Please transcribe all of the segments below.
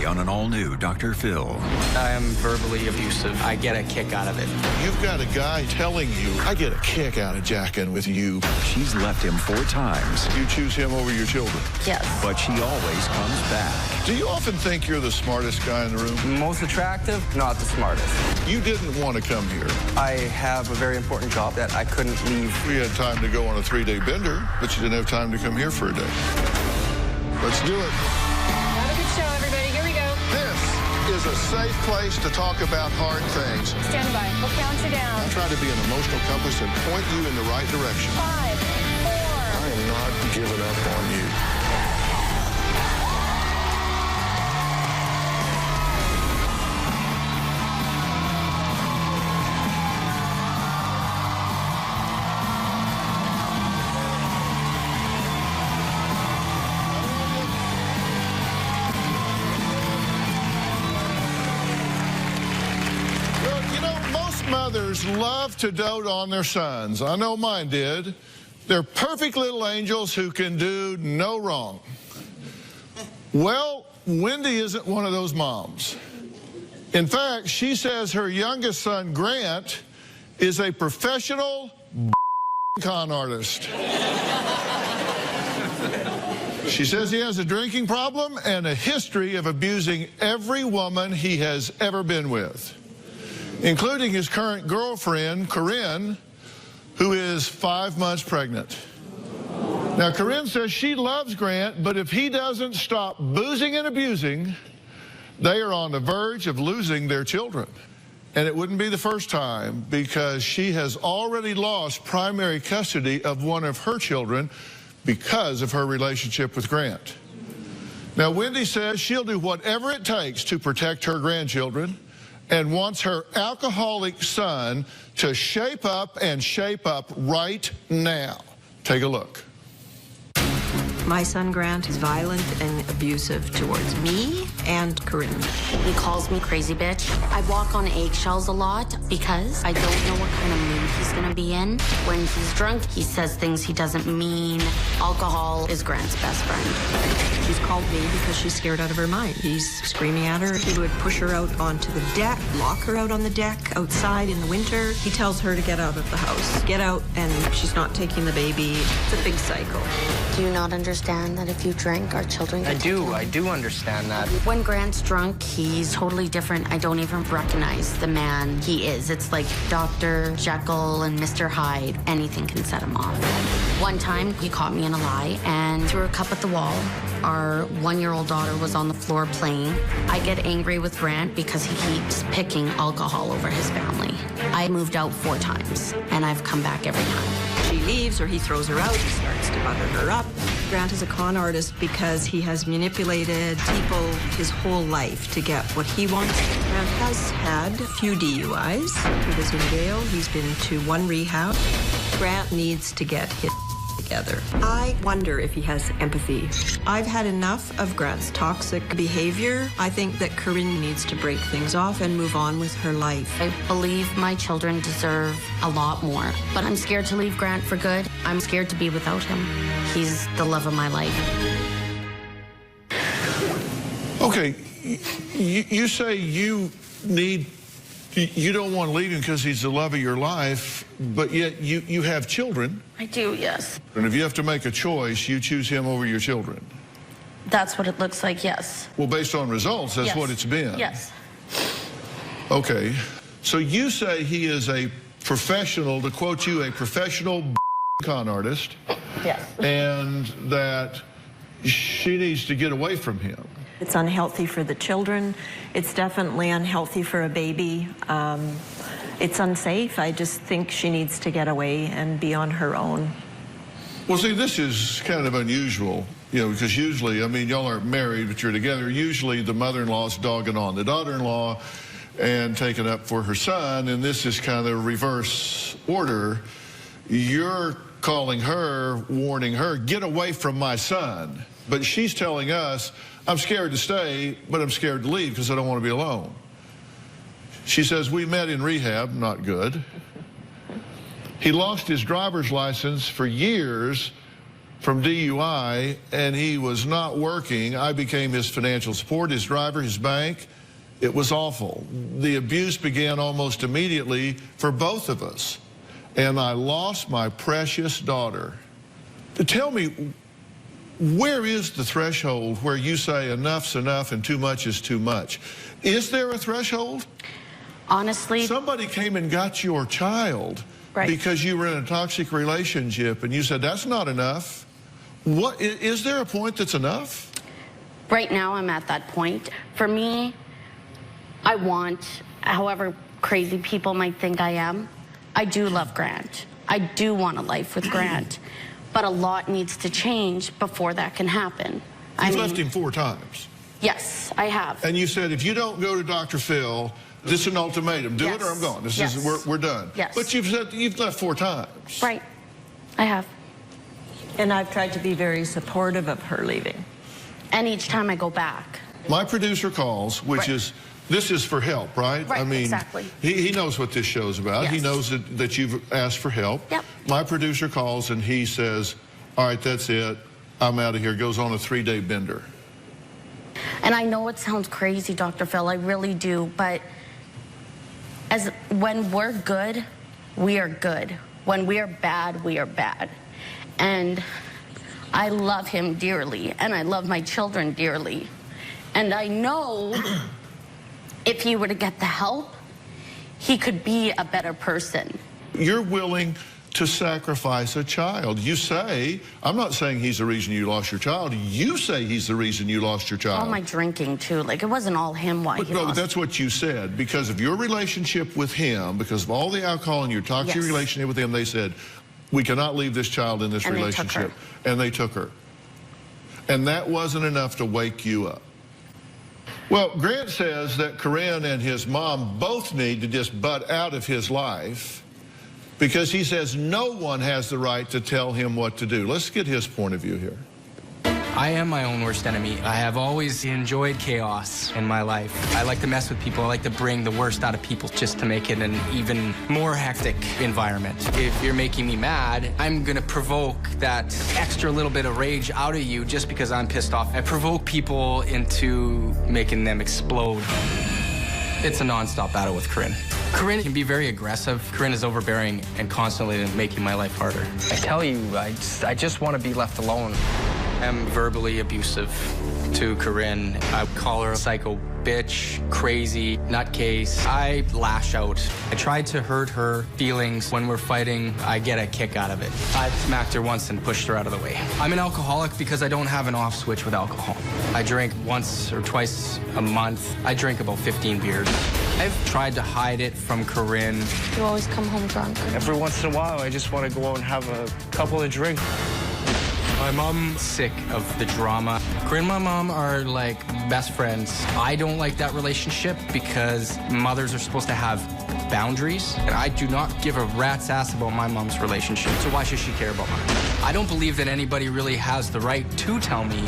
Today on an all-new Dr. Phil. I am verbally abusive. I get a kick out of it. You've got a guy telling you, I get a kick out of jacking with you. She's left him 4 times. You choose him over your children. Yes. But she always comes back. Do you often think you're the smartest guy in the room? Most attractive, not the smartest. You didn't want to come here. I have a very important job that I couldn't leave. We had time to go on a 3-day bender, but you didn't have time to come here for a day. Let's do it. Have a good show, everybody. Here we go. This is a safe place to talk about hard things. Stand by. We'll count you down. I try to be an emotional compass and point you in the right direction. 5, 4. I am not giving up on you. Mothers love to dote on their sons. I know mine did. They're perfect little angels who can do no wrong. Well, Wendy isn't one of those moms. In fact, she says her youngest son, Grant, is a professional con artist. She says he has a drinking problem and a history of abusing every woman he has ever been with, including his current girlfriend, Corinne, who is 5 months pregnant. Now, Corinne says she loves Grant, but if he doesn't stop boozing and abusing, they are on the verge of losing their children. And it wouldn't be the first time, because she has already lost primary custody of one of her children because of her relationship with Grant. Now, Wendy says she'll do whatever it takes to protect her grandchildren, and wants her alcoholic son to shape up right now. Take a look. My son Grant is violent and abusive towards me and Corinne. He calls me crazy bitch. I walk on eggshells a lot because I don't know what kind of mood he's gonna be in. When he's drunk, he says things he doesn't mean. Alcohol is Grant's best friend. She's called me because she's scared out of her mind. He's screaming at her. He would push her out onto the deck, lock her out on the deck outside in the winter. He tells her to get out of the house. Get out, and she's not taking the baby. It's a big cycle. Do you not understand that if you drink, our children get I do understand that. When Grant's drunk, he's totally different. I don't even recognize the man he is. It's like Dr. Jekyll and Mr. Hyde. Anything can set him off. One time, he caught me in a lie and threw a cup at the wall. Our 1-year-old daughter was on the floor playing. I get angry with Grant because he keeps picking alcohol over his family. I moved out 4 times, and I've come back every time. She leaves or he throws her out. He starts to butter her up. Grant is a con artist because he has manipulated people his whole life to get what he wants. Grant has had a few DUIs. He was in jail. He's been to 1 rehab. Grant needs to get his together. I wonder if he has empathy. I've had enough of Grant's toxic behavior. I think that Corinne needs to break things off and move on with her life. I believe my children deserve a lot more, but I'm scared to leave Grant for good. I'm scared to be without him. He's the love of my life. Okay, you say you don't want to leave him because he's the love of your life, but yet you have children. I do, yes. And if you have to make a choice, you choose him over your children. That's what it looks like, yes. Well, based on results, that's Yes. what it's been. Yes. Okay, so you say he is a professional, to quote you, a professional con artist. Yes. And that she needs to get away from him. It's unhealthy for the children. It's definitely unhealthy for a baby. It's unsafe. I just think she needs to get away and be on her own. Well, see, this is kind of unusual, because usually, I mean, y'all aren't married, but you're together. Usually the mother-in-law's dogging on the daughter-in-law and taking up for her son, and this is kind of reverse order. You're calling her, warning her, get away from my son. But she's telling us, I'm scared to stay, but I'm scared to leave because I don't want to be alone. She says, we met in rehab, not good. He lost his driver's license for years from DUI, and he was not working. I became his financial support, his driver, his bank. It was awful. The abuse began almost immediately for both of us, and I lost my precious daughter. Tell me, where is the threshold where you say enough's enough and too much is too much? Is there a threshold? Honestly, somebody came and got your child because you were in a toxic relationship, and you said that's not enough. What is there a point that's enough? Right now, I'm at that point. For me, I want, however crazy people might think I am, I do love Grant. I do want a life with Grant. But a lot needs to change before that can happen. You've left him 4 times. Yes, I have. And you said, if you don't go to Dr. Phil, this is an ultimatum. Do it or I'm gone. This is, we're done. Yes. But you've said you've left 4 times. Right. I have. And I've tried to be very supportive of her leaving. And each time I go back. My producer calls, which is, this is for help, right? Right, I mean, exactly. He knows what this show's about. Yes. He knows that you've asked for help. Yep. My producer calls and he says, all right, that's it. I'm out of here. Goes on a 3-day bender. And I know it sounds crazy, Dr. Phil, I really do, but when we're good, we are good. When we are bad, we are bad. And I love him dearly, and I love my children dearly. And I know if he were to get the help, he could be a better person. You're willing to sacrifice a child. You say, I'm not saying he's the reason you lost your child. You say he's the reason you lost your child. All my drinking, too. Like, it wasn't all him why he lost. But that's what you said. Because of your relationship with him, because of all the alcohol and your toxic relationship with him, they said, we cannot leave this child in this relationship. And they took her. And that wasn't enough to wake you up. Well, Grant says that Corinne and his mom both need to just butt out of his life because he says no one has the right to tell him what to do. Let's get his point of view here. I am my own worst enemy. I have always enjoyed chaos in my life. I like to mess with people. I like to bring the worst out of people just to make it an even more hectic environment. If you're making me mad, I'm gonna provoke that extra little bit of rage out of you just because I'm pissed off. I provoke people into making them explode. It's a non-stop battle with Corinne. Corinne can be very aggressive. Corinne is overbearing and constantly making my life harder. I tell you, I just want to be left alone. I'm verbally abusive to Corinne. I call her a psycho bitch, crazy, nutcase. I lash out. I tried to hurt her feelings. When we're fighting, I get a kick out of it. I smacked her once and pushed her out of the way. I'm an alcoholic because I don't have an off switch with alcohol. I drink once or twice a month. I drink about 15 beers. I've tried to hide it from Corinne. You always come home drunk. Every once in a while, I just want to go out and have a couple of drinks. My mom's sick of the drama. Corinne and my mom are like best friends. I don't like that relationship because mothers are supposed to have boundaries, and I do not give a rat's ass about my mom's relationship, so why should she care about mine? I don't believe that anybody really has the right to tell me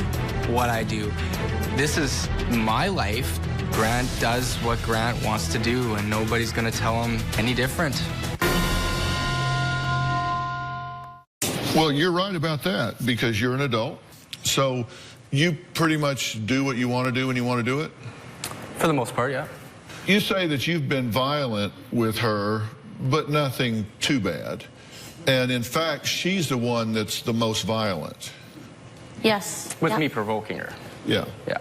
what I do. This is my life. Grant does what Grant wants to do, and nobody's gonna tell him any different. Well, you're right about that because you're an adult. So you pretty much do what you want to do when you want to do it? For the most part, yeah. You say that you've been violent with her, but nothing too bad. And in fact, she's the one that's the most violent. Yes. With me provoking her. Yeah. Yeah.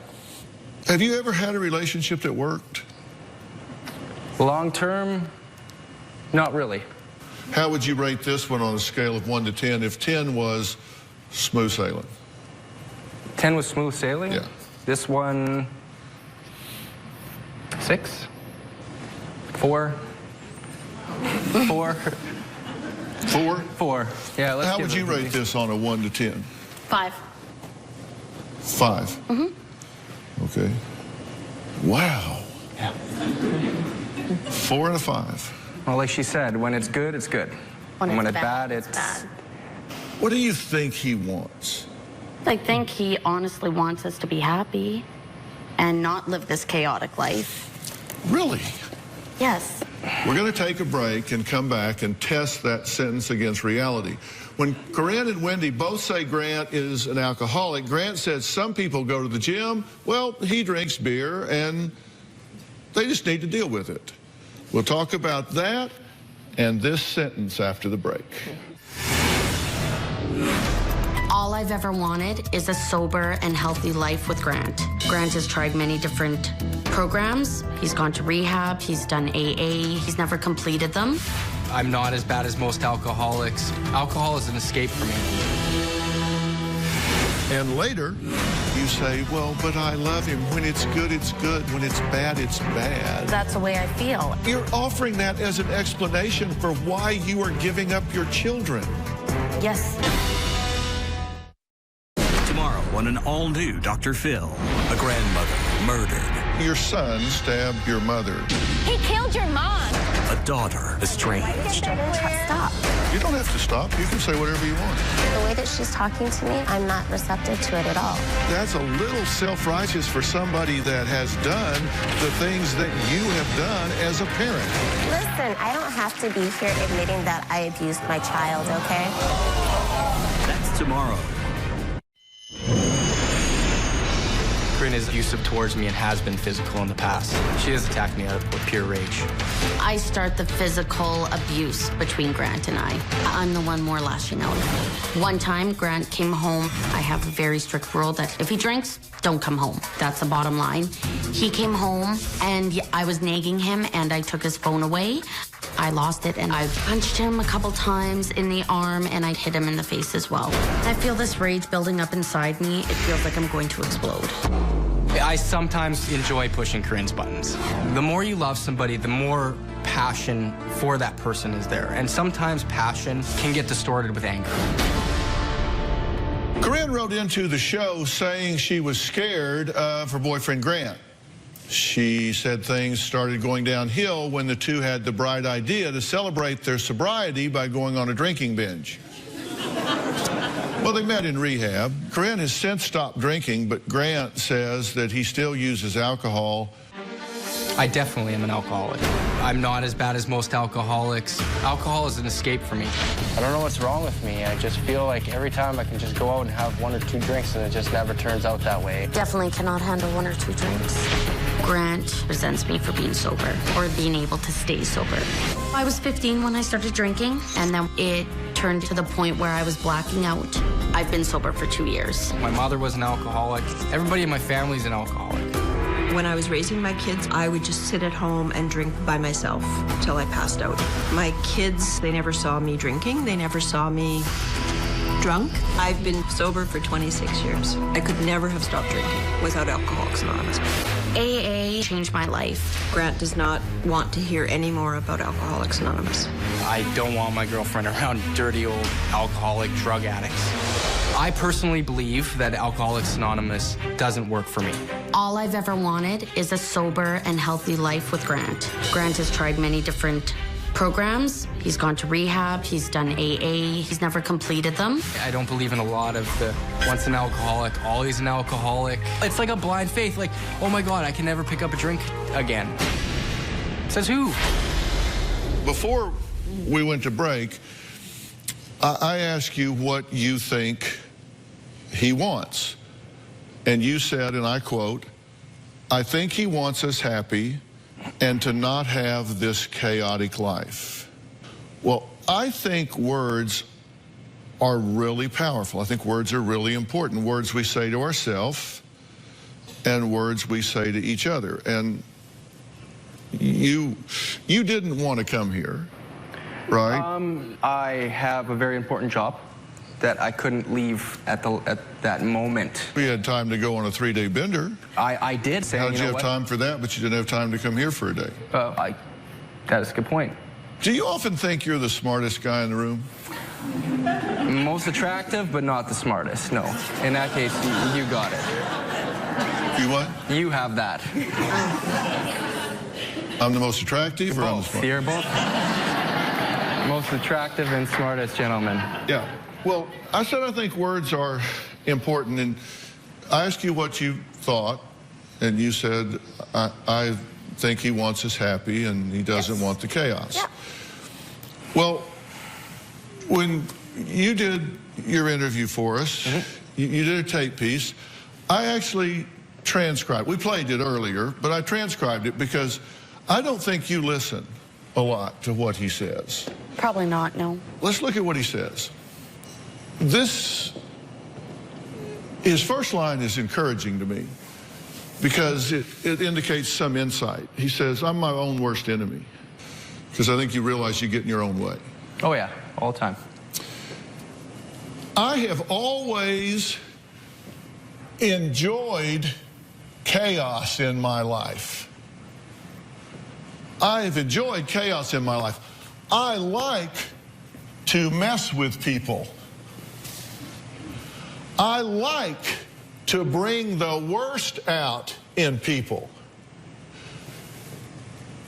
Have you ever had a relationship that worked? Long term, not really. How would you rate this one on a scale of 1 to 10 if 10 was smooth sailing? 10 was smooth sailing? Yeah. This one, 6? 4? 4? 4? 4. Yeah, let's How give would you rate this on a 1 to 10? 5. 5? Mm-hmm. Okay. Wow. Yeah. 4 and a 5. Well, like she said, when it's good, it's good. And when it's bad, it's bad. What do you think he wants? I think he honestly wants us to be happy and not live this chaotic life. Really? Yes. We're going to take a break and come back and test that sentence against reality. When Corinne and Wendy both say Grant is an alcoholic, Grant says some people go to the gym. Well, he drinks beer, and they just need to deal with it. We'll talk about that and this sentence after the break. All I've ever wanted is a sober and healthy life with Grant. Grant has tried many different programs. He's gone to rehab. He's done AA. He's never completed them. I'm not as bad as most alcoholics. Alcohol is an escape for me. And later, you say, well, but I love him. When it's good, it's good. When it's bad, it's bad. That's the way I feel. You're offering that as an explanation for why you are giving up your children. Yes. Tomorrow on an all-new Dr. Phil, a grandmother murdered, Your son stabbed your mother. He killed your mom. a daughter estranged. Stop. You don't have to stop. You can say whatever you want. The way that she's talking to me, I'm not receptive to it at all. That's a little self-righteous for somebody that has done the things that you have done as a parent. Listen, I don't have to be here admitting that I abused my child, okay? That's tomorrow. Corinne is abusive towards me and has been physical in the past. She has attacked me out of pure rage. I start the physical abuse between Grant and I. I'm the one more lashing out. One time, Grant came home. I have a very strict rule that if he drinks, don't come home. That's the bottom line. He came home, and I was nagging him, and I took his phone away. I lost it, and I punched him a couple times in the arm, and I hit him in the face as well. I feel this rage building up inside me. It feels like I'm going to explode. I sometimes enjoy pushing Corinne's buttons. The more you love somebody, the more passion for that person is there. And sometimes passion can get distorted with anger. Corinne wrote into the show saying she was scared of her boyfriend Grant. She said things started going downhill when the two had the bright idea to celebrate their sobriety by going on a drinking binge. Well, they met in rehab. Corinne has since stopped drinking, but Grant says that he still uses alcohol. I definitely am an alcoholic. I'm not as bad as most alcoholics. Alcohol is an escape for me. I don't know what's wrong with me. I just feel like every time I can just go out and have 1 or 2 drinks, and it just never turns out that way. Definitely cannot handle 1 or 2 drinks. Grant resents me for being sober or being able to stay sober. I was 15 when I started drinking, and then it turned to the point where I was blacking out. I've been sober for 2 years. My mother was an alcoholic. Everybody in my family is an alcoholic. When I was raising my kids, I would just sit at home and drink by myself till I passed out. My kids, they never saw me drinking. They never saw me drunk. I've been sober for 26 years. I could never have stopped drinking without Alcoholics Anonymous. AA changed my life. Grant does not want to hear any more about Alcoholics Anonymous. I don't want my girlfriend around dirty old alcoholic drug addicts. I personally believe that Alcoholics Anonymous doesn't work for me. All I've ever wanted is a sober and healthy life with Grant. Grant has tried many different programs. He's gone to rehab. He's done AA. He's never completed them. I don't believe in a lot of the once an alcoholic, always an alcoholic. It's like a blind faith, like, oh my God, I can never pick up a drink again. Says who? Before we went to break, I asked you what you think he wants. And you said, and I quote, I think he wants us happy and to not have this chaotic life. Well, I think words are really powerful. I think words are really important. Words we say to ourselves and words we say to each other. And you didn't want to come here, right? I have a very important job that I couldn't leave at that moment. We had time to go on a 3-day bender. I did say, How did you have time for that, but you didn't have time to come here for a day? That is a good point. Do you often think you're the smartest guy in the room? Most attractive, but not the smartest, no. In that case, you got it. You what? You have that. I'm the most attractive or I'm the smartest? You're both most attractive and smartest gentleman. Yeah. Well, I said I think words are important, and I asked you what you thought, and you said, I think he wants us happy and he doesn't want the chaos. Yeah. Well, when you did your interview for us, you did a tape piece, I actually transcribed. We played it earlier, but I transcribed it because I don't think you listen a lot to what he says. Probably not, no. Let's look at what he says. His first line is encouraging to me because it indicates some insight. He says, I'm my own worst enemy, because I think you realize you get in your own way. Oh, yeah, all the time. I have always enjoyed chaos in my life. I have enjoyed chaos in my life. I like to mess with people. I like to bring the worst out in people.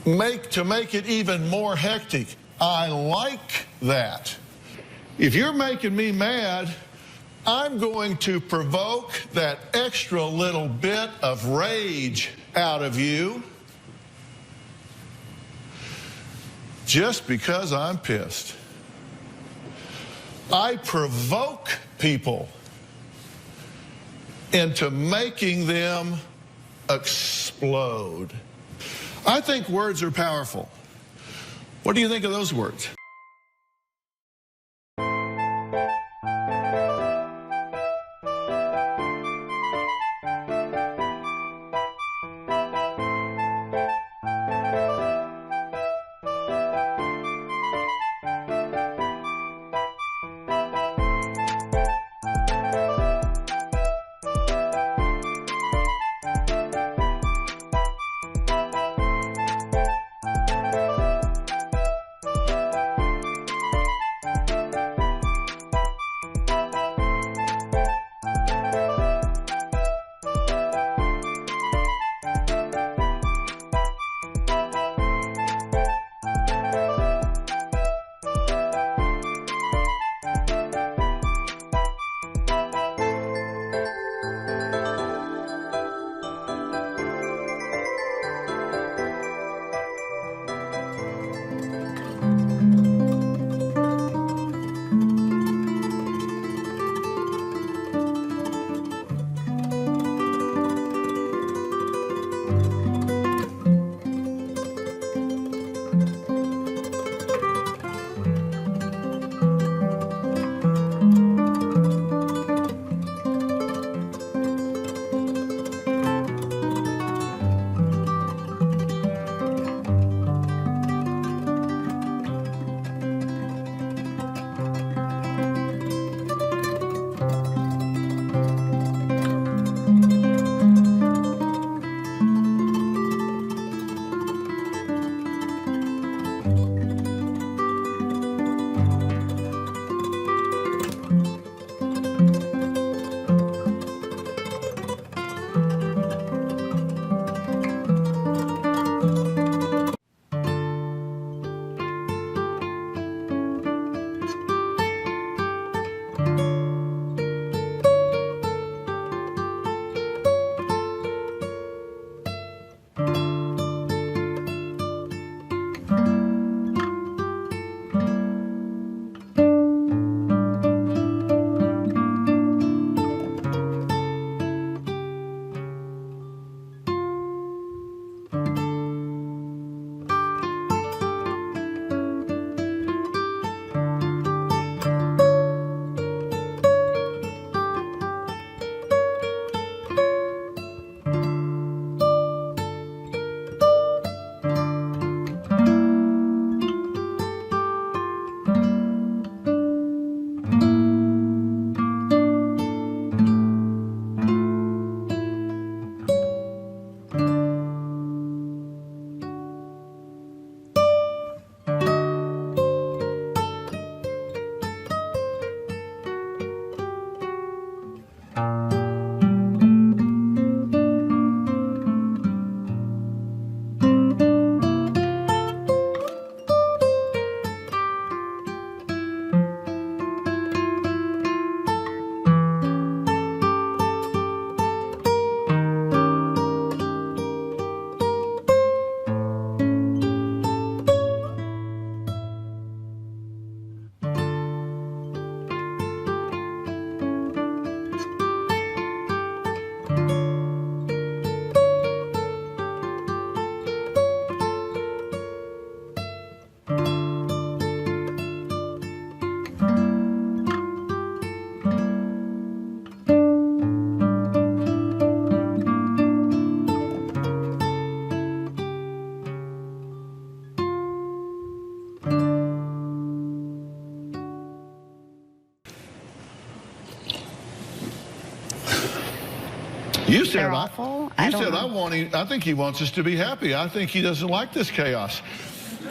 To make it even more hectic. I like that. If you're making me mad, I'm going to provoke that extra little bit of rage out of you just because I'm pissed. I provoke people into making them explode. I think words are powerful. What do you think of those words? You said, They're awful. I think he wants us to be happy. I think he doesn't like this chaos.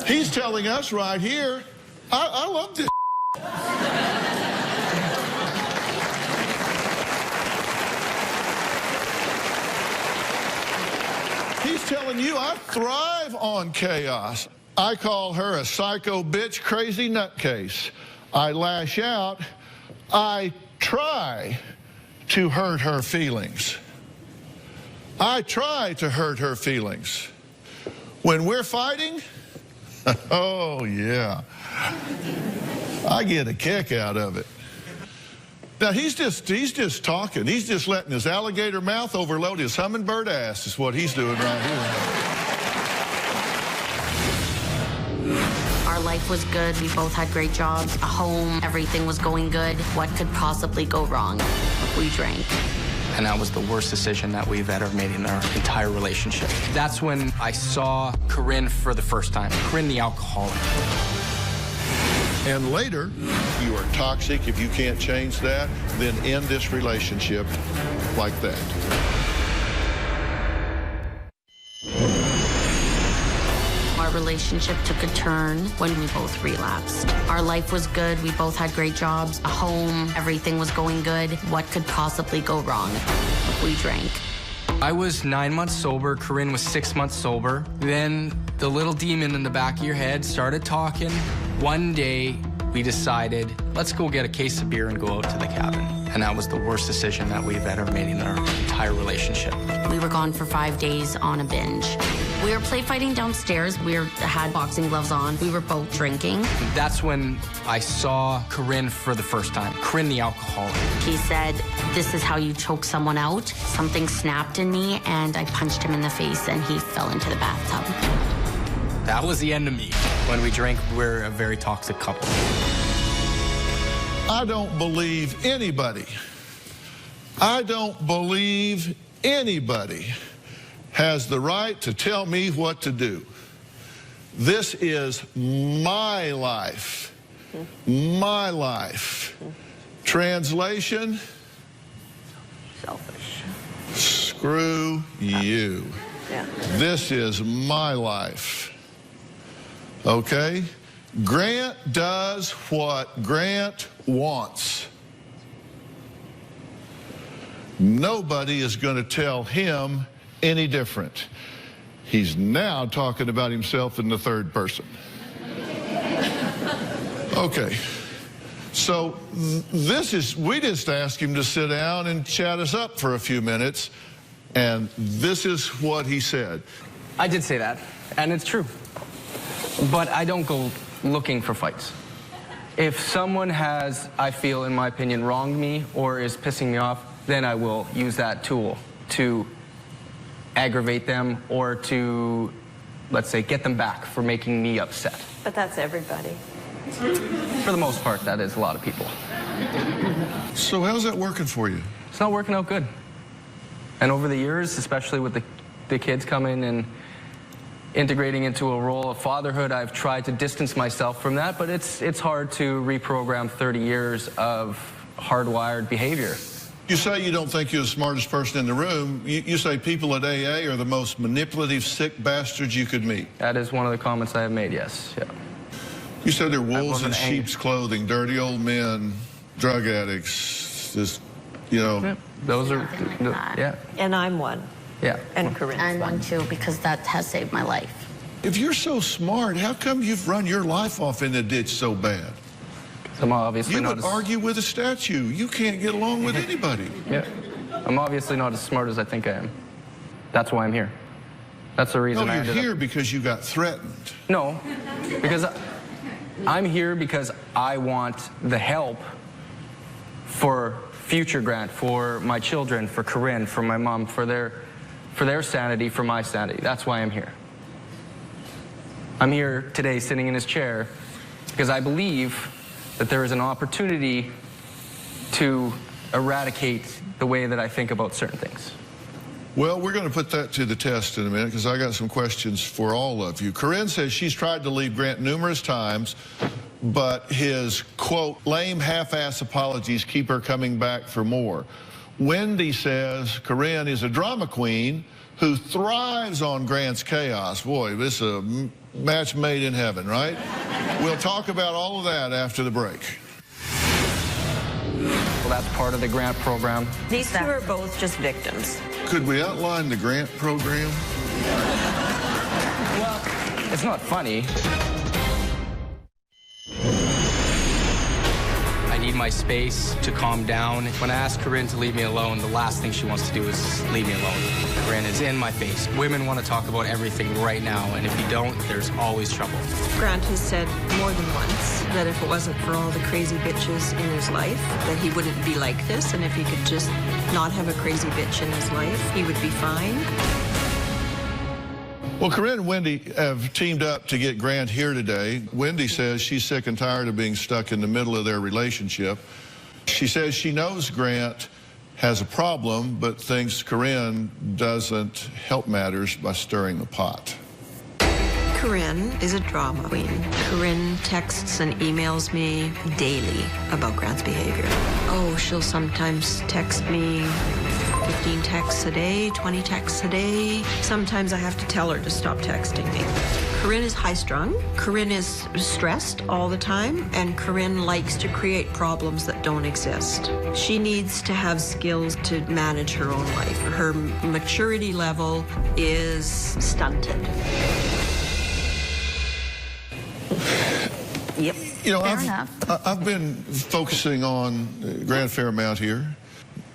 He's telling us right here, I love this. He's telling you I thrive on chaos. I call her a psycho bitch crazy nutcase. I lash out. I try to hurt her feelings. I try to hurt her feelings. When we're fighting, oh yeah, I get a kick out of it. Now he's just talking. He's just letting his alligator mouth overload his hummingbird ass is what he's doing right here. Our life was good. We both had great jobs, a home, everything was going good. What could possibly go wrong? We drank. And that was the worst decision that we've ever made in our entire relationship. That's when I saw Corinne for the first time. Corinne the alcoholic. And later, you are toxic. If you can't change that, then end this relationship like that. Our relationship took a turn when we both relapsed. Our life was good. We both had great jobs, a home, everything was going good. What could possibly go wrong? We drank. I was 9 months sober. Corinne was 6 months sober. Then the little demon in the back of your head started talking. One day, we decided, let's go get a case of beer and go out to the cabin. And that was the worst decision that we've ever made in our entire relationship. We were gone for 5 days on a binge. We were play fighting downstairs. We had boxing gloves on. We were both drinking. That's when I saw Corinne for the first time. Corinne the alcoholic. He said, "This is how you choke someone out." Something snapped in me, and I punched him in the face, and he fell into the bathtub. That was the end of me. When we drank, we're a very toxic couple. I don't believe anybody. I don't believe anybody has the right to tell me what to do. This is my life. My life. Translation? Selfish. Screw you. Yeah. This is my life. Okay? Grant does what Grant wants. Nobody is going to tell him any different. He's now talking about himself in the third person. Okay. So we just asked him to sit down and chat us up for a few minutes, and this is what he said. I did say that, and it's true. But I don't go looking for fights. If someone has, I feel, in my opinion, wronged me or is pissing me off, then I will use that tool to aggravate them or to, let's say, get them back for making me upset. But that's everybody. For the most part, that is a lot of people. So how's that working for you? It's not working out good. And over the years, especially with the kids coming and integrating into a role of fatherhood, I've tried to distance myself from that, but it's hard to reprogram 30 years of hardwired behavior. You say you don't think you're the smartest person in the room. You say people at AA are the most manipulative, sick bastards you could meet. That is one of the comments I have made, yes. Yeah. You said they're wolves in sheep's clothing, dirty old men, drug addicts, just, you know. Yeah, those are, yeah. And I'm one. Yeah. And Corinne's I'm one too, because that has saved my life. If you're so smart, how come you've run your life off in the ditch so bad? I'm obviously You not would argue with a statue. You can't get along with anybody. Yeah. I'm obviously not as smart as I think I am. That's why I'm here. That's the reason No, I you're ended here up. because you got threatened. No, because I'm here because I want the help for future Grant, for my children, for Corinne, for my mom, for their sanity, for my sanity. That's why I'm here. I'm here today sitting in his chair because I believe that there is an opportunity to eradicate the way that I think about certain things. Well, we're going to put that to the test in a minute because I got some questions for all of you. Corinne says she's tried to leave Grant numerous times, but his, quote, lame half-ass apologies keep her coming back for more. Wendy says Corinne is a drama queen who thrives on Grant's chaos. Boy, this is a match made in heaven, right? We'll talk about all of that after the break. Well, that's part of the grant program. These two are both just victims. Could we outline the grant program? Well, it's not funny. I need my space to calm down. When I ask Corinne to leave me alone, the last thing she wants to do is leave me alone. Corinne is in my face. Women want to talk about everything right now, and if you don't, there's always trouble. Grant has said more than once that if it wasn't for all the crazy bitches in his life, that he wouldn't be like this, and if he could just not have a crazy bitch in his life, he would be fine. Well, Corinne and Wendy have teamed up to get Grant here today. Wendy says she's sick and tired of being stuck in the middle of their relationship. She says she knows Grant has a problem, but thinks Corinne doesn't help matters by stirring the pot. Corinne is a drama queen. Corinne texts and emails me daily about Grant's behavior. Oh, she'll sometimes text me 15 texts a day, 20 texts a day. Sometimes I have to tell her to stop texting me. Corinne is high-strung. Corinne is stressed all the time, and Corinne likes to create problems that don't exist. She needs to have skills to manage her own life. Her maturity level is stunted. Yep. You know, Fair enough. I've been focusing on Grant Fairmount here.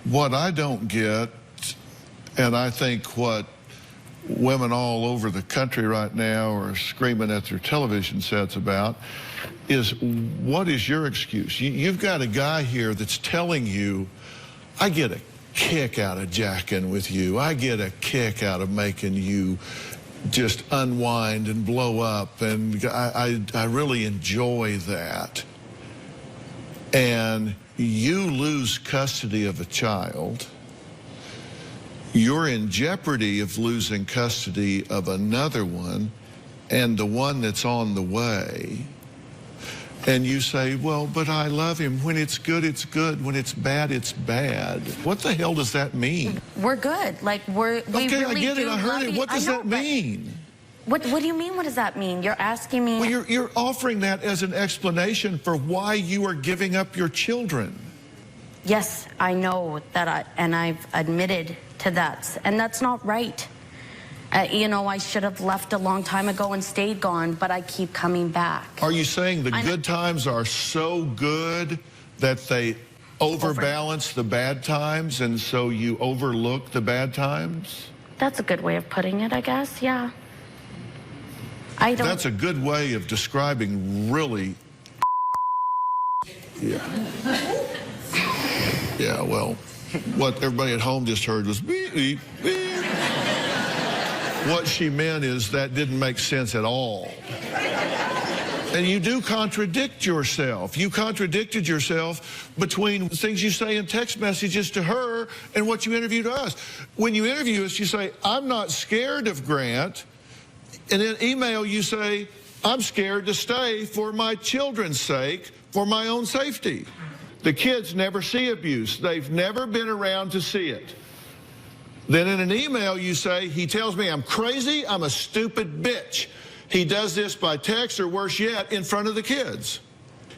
What I don't get, and I think what women all over the country right now are screaming at their television sets about, is what is your excuse? You've got a guy here that's telling you, I get a kick out of jacking with you. I get a kick out of making you just unwind and blow up, and I really enjoy that. And you lose custody of a child, you're in jeopardy of losing custody of another one and the one that's on the way. And you say, well, but I love him. When it's good, it's good. When it's bad, it's bad. What the hell does that mean? We're good. Like, we okay, really I get it. I heard it. What does that mean? What do you mean, what does that mean? You're asking me... Well, you're offering that as an explanation for why you are giving up your children. Yes, I know that, and I've admitted to that. And that's not right. You know, I should have left a long time ago and stayed gone, but I keep coming back. Are you saying the good times are so good that they overbalance the bad times, and so you overlook the bad times? That's a good way of putting it, I guess, yeah. I don't... That's a good way of describing really... Yeah. Yeah, well, what everybody at home just heard was beep, beep, beep. What she meant is that didn't make sense at all. And you do contradict yourself. You contradicted yourself between things you say in text messages to her and what you interview to us. When you interview us, you say, I'm not scared of Grant. And in email, you say, I'm scared to stay for my children's sake, for my own safety. The kids never see abuse. They've never been around to see it. Then in an email, you say, he tells me I'm crazy, I'm a stupid bitch. He does this by text, or worse yet, in front of the kids.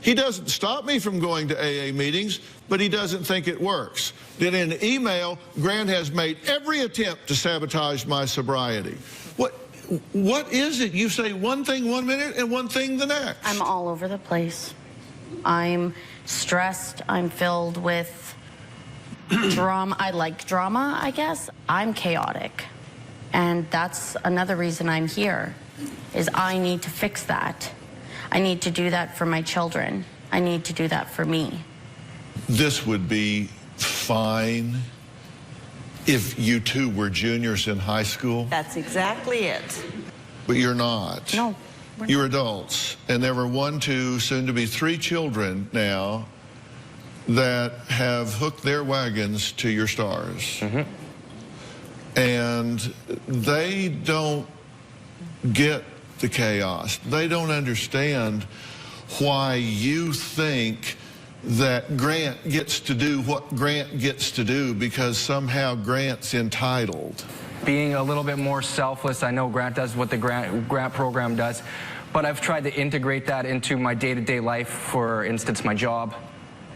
He doesn't stop me from going to AA meetings, but he doesn't think it works. Then in an email, Grant has made every attempt to sabotage my sobriety. What is it? You say one thing 1 minute and one thing the next. I'm all over the place. I'm stressed. I'm filled with drama. I like drama, I guess. I'm chaotic. And that's another reason I'm here, is I need to fix that. I need to do that for my children. I need to do that for me. This would be fine if you two were juniors in high school. That's exactly it. But you're not. No. You're adults. And there were 1, 2, soon to be 3 children now that have hooked their wagons to your stars. Mm-hmm. And they don't get the chaos. They don't understand why you think that Grant gets to do what Grant gets to do because somehow Grant's entitled. Being a little bit more selfless, I know Grant does what the Grant program does, but I've tried to integrate that into my day-to-day life. For instance, my job.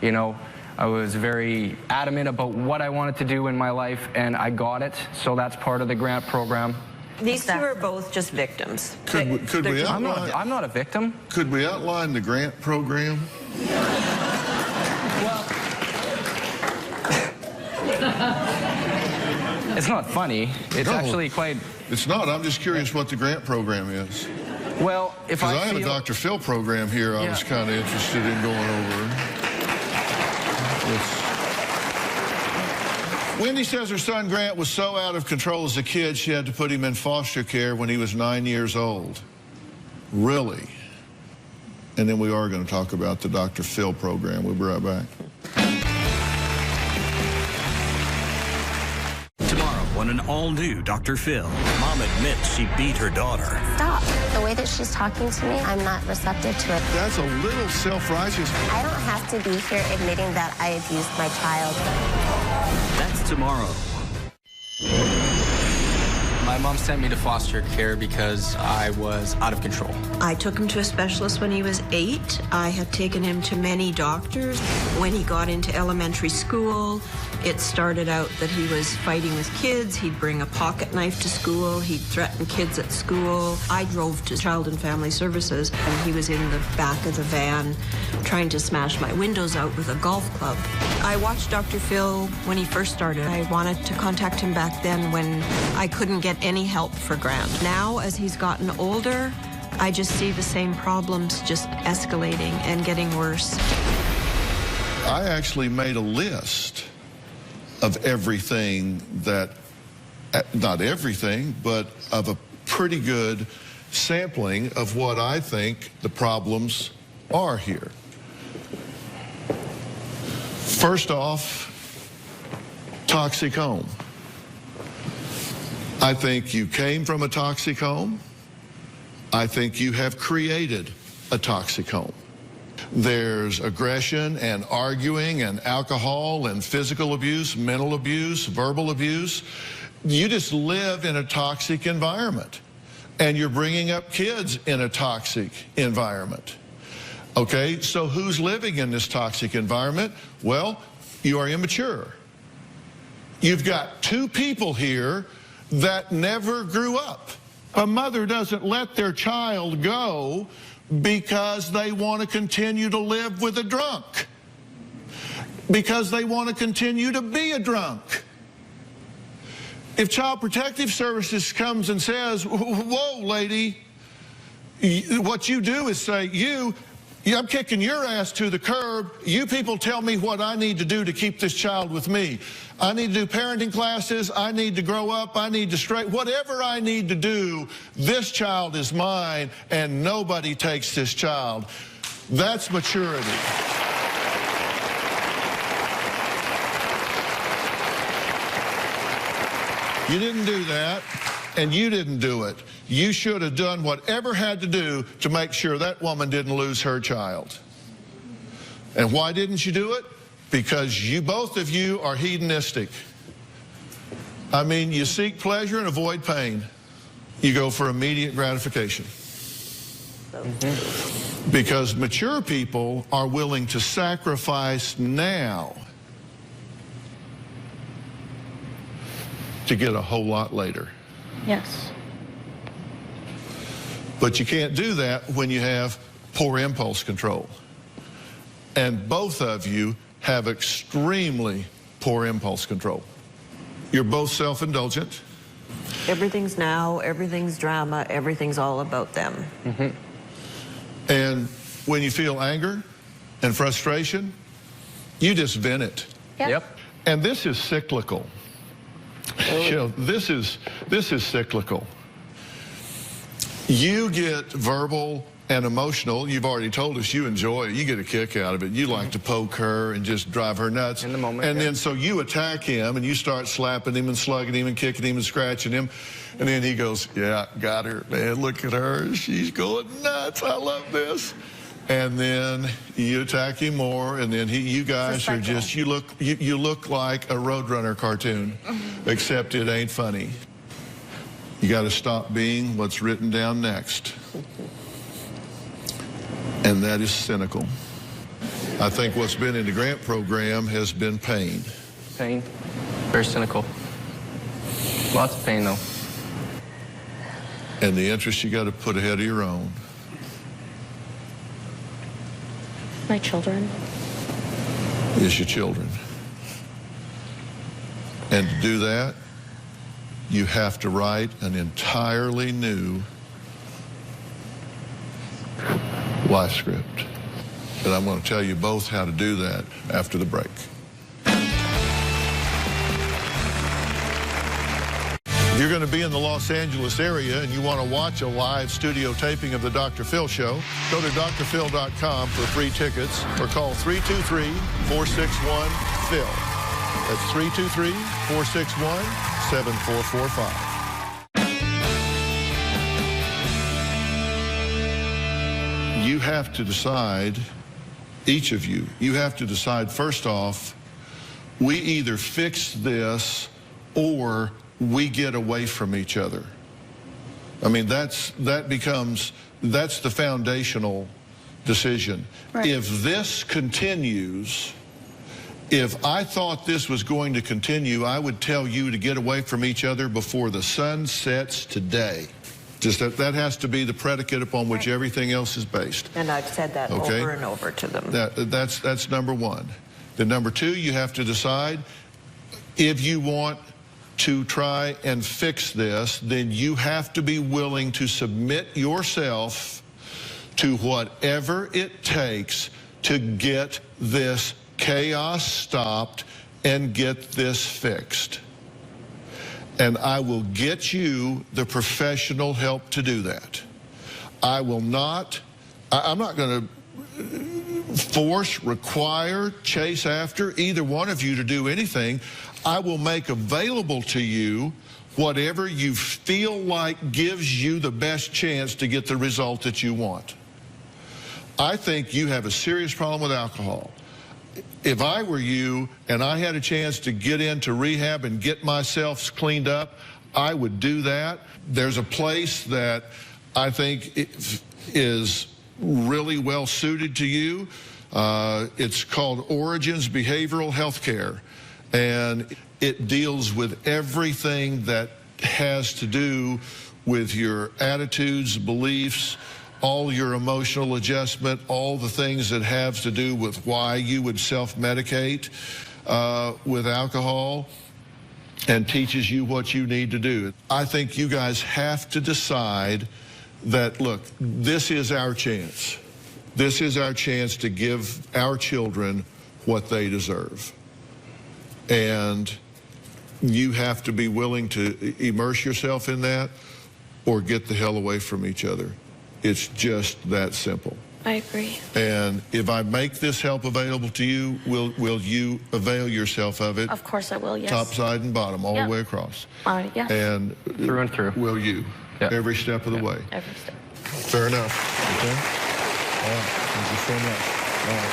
You know, I was very adamant about what I wanted to do in my life, and I got it, so that's part of the Grant program. These two are both just victims. Could we I'm outline, not a victim. could we outline the Grant program? Well, it's not funny. It's actually quite... It's not. I'm just curious what the Grant program is. Well, if Because I feel... have a Dr. Phil program here I was kind of interested in going over. Wendy says her son Grant was so out of control as a kid she had to put him in foster care when he was 9 years old. Really? And then we are going to talk about the Dr. Phil program. We'll be right back. Tomorrow on an all-new Dr. Phil, Mom admits she beat her daughter. Stop. The way that she's talking to me, I'm not receptive to it. That's a little self-righteous. I don't have to be here admitting that I abused my child. That's tomorrow. My mom sent me to foster care because I was out of control. I took him to a specialist when he was 8. I had taken him to many doctors. When he got into elementary school, it started out that he was fighting with kids. He'd bring a pocket knife to school. He'd threaten kids at school. I drove to Child and Family Services, and he was in the back of the van trying to smash my windows out with a golf club. I watched Dr. Phil when he first started. I wanted to contact him back then when I couldn't get any help for Grant. Now, as he's gotten older, I just see the same problems just escalating and getting worse. I actually made a list of everything that, not everything, but of a pretty good sampling of what I think the problems are here. First off, toxic home. I think you came from a toxic home. I think you have created a toxic home. There's aggression and arguing and alcohol and physical abuse, mental abuse, verbal abuse. You just live in a toxic environment, and you're bringing up kids in a toxic environment. Okay, so who's living in this toxic environment? Well, you are immature. You've got two people here that never grew up. A mother doesn't let their child go because they want to continue to live with a drunk, because they want to continue to be a drunk. If Child Protective Services comes and says, whoa, lady, what you do is say, I'm kicking your ass to the curb. You people tell me what I need to do to keep this child with me. I need to do parenting classes. I need to grow up. I need to whatever I need to do, this child is mine, and nobody takes this child. That's maturity. You didn't do that, and you didn't do it. You should have done whatever had to do to make sure that woman didn't lose her child. And why didn't you do it? Because both of you are hedonistic. I mean, you seek pleasure and avoid pain. You go for immediate gratification. Because mature people are willing to sacrifice now to get a whole lot later. Yes. But you can't do that when you have poor impulse control. And both of you have extremely poor impulse control. You're both self-indulgent. Everything's now, everything's drama, everything's all about them. And when you feel anger and frustration, you just vent it. Yep. And this is cyclical. You know, this is cyclical. You get verbal and emotional. You've already told us you enjoy it. You get a kick out of it. You like to poke her and just drive her nuts. In the moment. And then so you attack him and you start slapping him and slugging him and kicking him and scratching him. And then he goes, yeah, got her. Man, look at her. She's going nuts. I love this. and then you attack him more, and then you guys are just, you look like a Roadrunner cartoon, except it ain't funny. You got to stop being what's written down next, and that is cynical. I think what's been in the grant program has been pain. Pain. Very cynical. Lots of pain, though. And the interest you got to put ahead of your own. My children. Is your children. And to do that, you have to write an entirely new life script. And I'm going to tell you both how to do that after the break. If you're going to be in the Los Angeles area and you want to watch a live studio taping of the Dr. Phil Show, go to drphil.com for free tickets or call 323-461-PHIL. That's 323-461-7445. You have to decide, each of you have to decide, first off, we either fix this or we get away from each other. I mean, that's the foundational decision. Right. If this continues, if I thought this was going to continue, I would tell you to get away from each other before the sun sets today. Just that has to be the predicate upon which everything else is based. And I've said that over and over to them. That's number one. Then number two, you have to decide if you want to try and fix this, then you have to be willing to submit yourself to whatever it takes to get this chaos stopped and get this fixed. And I will get you the professional help to do that. I'm not going to force, require, chase after either one of you to do anything. I will make available to you whatever you feel like gives you the best chance to get the result that you want. I think you have a serious problem with alcohol. If I were you and I had a chance to get into rehab and get myself cleaned up, I would do that. There's a place that I think is really well suited to you. It's called Origins Behavioral Healthcare. And it deals with everything that has to do with your attitudes, beliefs, all your emotional adjustment, all the things that have to do with why you would self-medicate with alcohol, and teaches you what you need to do. I think you guys have to decide that, look, this is our chance. This is our chance to give our children what they deserve. And you have to be willing to immerse yourself in that or get the hell away from each other. It's just that simple. I agree. And if I make this help available to you, will you avail yourself of it? Of course I will, yes. Top, side, and bottom, all the way across. Yes. And through and through. Will you? Yep. Every step of the way. Every step. Fair enough. Okay? All right. Thank you so much. All right.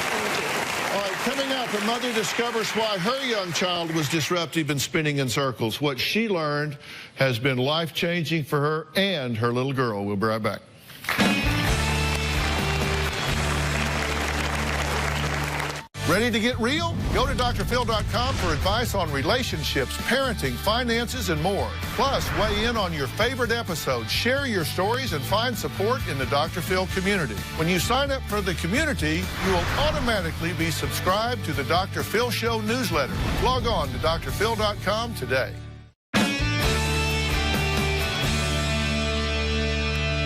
All right, coming up, a mother discovers why her young child was disruptive and spinning in circles. What she learned has been life-changing for her and her little girl. We'll be right back. Ready to get real? Go to drphil.com for advice on relationships, parenting, finances, and more. Plus, weigh in on your favorite episodes, share your stories, and find support in the Dr. Phil community. When you sign up for the community, you will automatically be subscribed to the Dr. Phil Show newsletter. Log on to drphil.com today.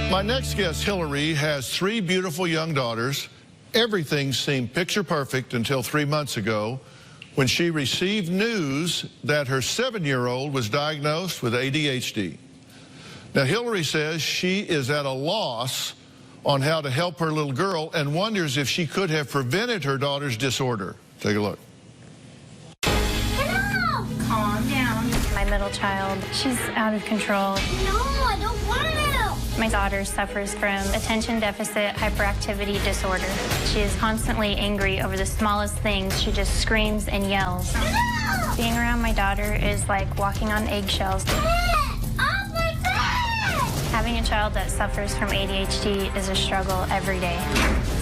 My next guest, Hillary, has 3 beautiful young daughters. Everything seemed picture perfect until 3 months ago when she received news that her 7-year-old was diagnosed with ADHD. Now, Hillary says she is at a loss on how to help her little girl and wonders if she could have prevented her daughter's disorder. Take a look. Hello! Calm down. My middle child, she's out of control. No, I don't want to. My My daughter suffers from attention deficit hyperactivity disorder. She is constantly angry over the smallest things. She just screams and yells. Being around my daughter is like walking on eggshells. Having a child that suffers from ADHD is a struggle every day.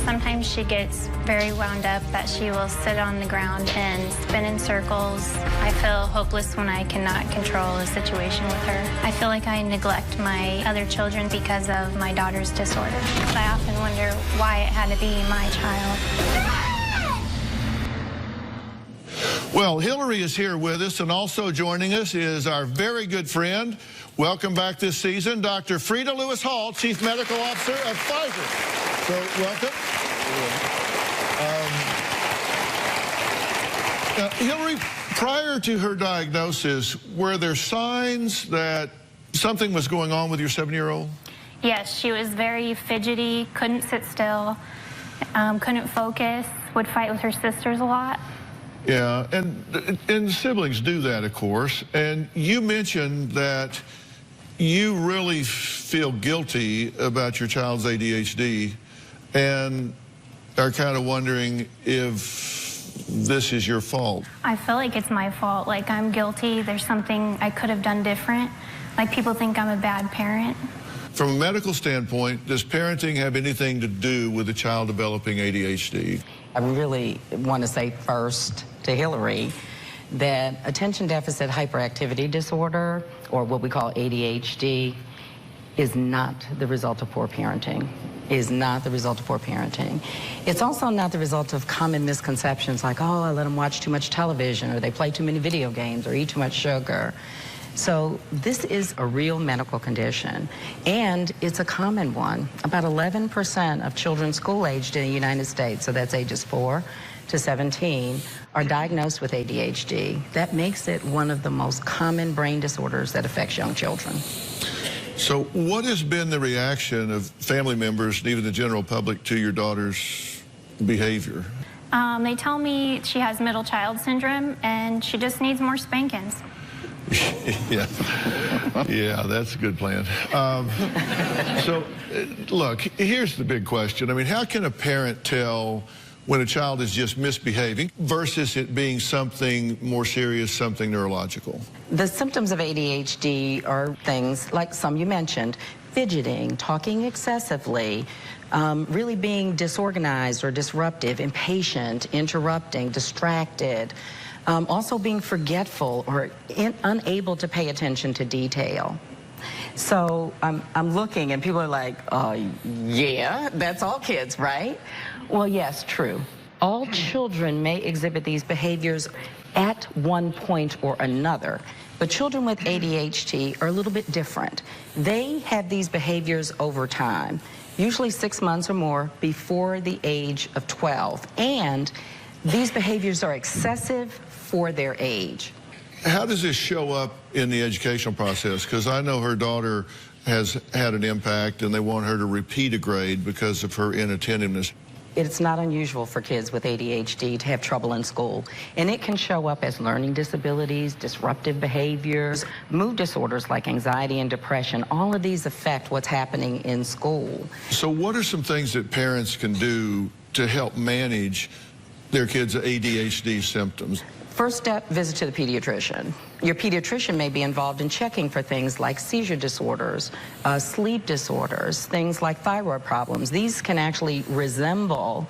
Sometimes she gets very wound up that she will sit on the ground and spin in circles. I feel hopeless when I cannot control a situation with her. I feel like I neglect my other children because of my daughter's disorder. I often wonder why it had to be my child. Well, Hillary is here with us, and also joining us is our very good friend, welcome back this season, Dr. Frieda Lewis Hall, Chief Medical Officer of Pfizer. So, welcome. Hillary, prior to her diagnosis, were there signs that something was going on with your 7-year-old? Yes, she was very fidgety, couldn't sit still, couldn't focus, would fight with her sisters a lot. Yeah, and siblings do that, of course. And you mentioned that you really feel guilty about your child's ADHD and are kind of wondering if this is your fault. I feel like it's my fault. Like, I'm guilty. There's something I could have done different. Like, people think I'm a bad parent. From a medical standpoint, does parenting have anything to do with a child developing ADHD? I really want to say first to Hillary that attention deficit hyperactivity disorder, or what we call ADHD, is not the result of poor parenting. Is not the result of poor parenting. It's also not the result of common misconceptions like, oh, I let them watch too much television, or they play too many video games, or eat too much sugar. So this is a real medical condition, and it's a common one. About 11% of children school-aged in the United States, so that's ages 4 to 17, are diagnosed with ADHD. That makes it one of the most common brain disorders that affects young children. So what has been the reaction of family members and even the general public to your daughter's behavior? They tell me she has middle child syndrome and she just needs more spankings. Yeah, that's a good plan. So, look, here's the big question. I mean, how can a parent tell when a child is just misbehaving versus it being something more serious, something neurological? The symptoms of ADHD are things like some you mentioned: fidgeting, talking excessively, really being disorganized or disruptive, impatient, interrupting, distracted, also being forgetful or unable to pay attention to detail. So I'm looking and people are like, yeah, that's all kids, right? Well, yes, true. All children may exhibit these behaviors at one point or another, but children with ADHD are a little bit different. They have these behaviors over time, usually 6 months or more before the age of 12, and these behaviors are excessive for their age. How does this show up in the educational process? Because I know her daughter has had an impact and they want her to repeat a grade because of her inattentiveness. It's not unusual for kids with ADHD to have trouble in school, and it can show up as learning disabilities, disruptive behaviors, mood disorders like anxiety and depression. All of these affect what's happening in school. So what are some things that parents can do to help manage their kids' ADHD symptoms? First step, visit to the pediatrician. Your pediatrician may be involved in checking for things like seizure disorders, sleep disorders, things like thyroid problems. These can actually resemble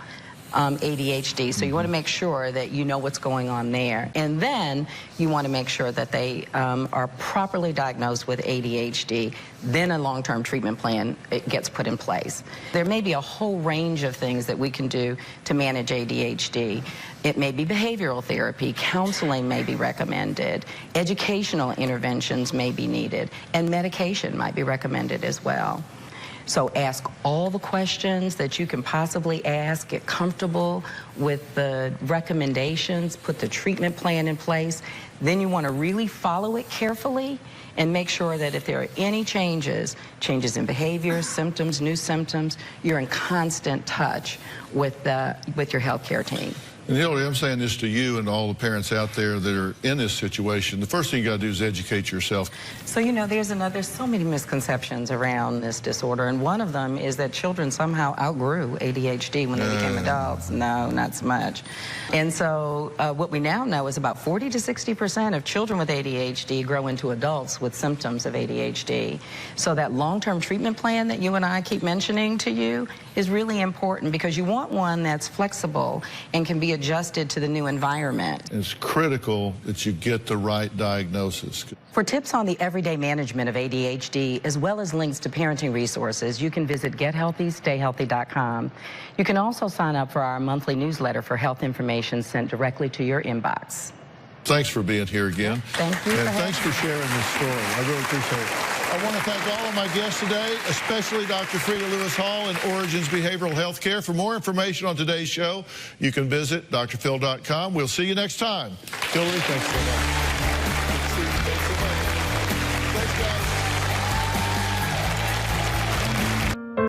ADHD, so you want to make sure that you know what's going on there. And then you want to make sure that they are properly diagnosed with ADHD. Then a long-term treatment plan gets put in place. There may be a whole range of things that we can do to manage ADHD. It may be behavioral therapy, counseling may be recommended, educational interventions may be needed, and medication might be recommended as well. So ask all the questions that you can possibly ask, get comfortable with the recommendations, put the treatment plan in place. Then you want to really follow it carefully and make sure that if there are any changes in behavior, symptoms, new symptoms, you're in constant touch with your healthcare team. And Hillary, I'm saying this to you and all the parents out there that are in this situation. The first thing you got to do is educate yourself. So, you know, there's so many misconceptions around this disorder, and one of them is that children somehow outgrew ADHD when they became adults. No, not so much. And so what we now know is about 40 to 60% of children with ADHD grow into adults with symptoms of ADHD. So that long-term treatment plan that you and I keep mentioning to you is really important, because you want one that's flexible and can be adjusted to the new environment. It's critical that you get the right diagnosis. For tips on the everyday management of ADHD, as well as links to parenting resources, you can visit gethealthystayhealthy.com. You can also sign up for our monthly newsletter for health information sent directly to your inbox. Thanks for being here again. Thank you. And thanks for sharing this story. I really appreciate it. I want to thank all of my guests today, especially Dr. Frida Lewis Hall in Origins Behavioral Health Care. For more information on today's show, you can visit drphil.com. We'll see you next time. Hillary, thanks so much.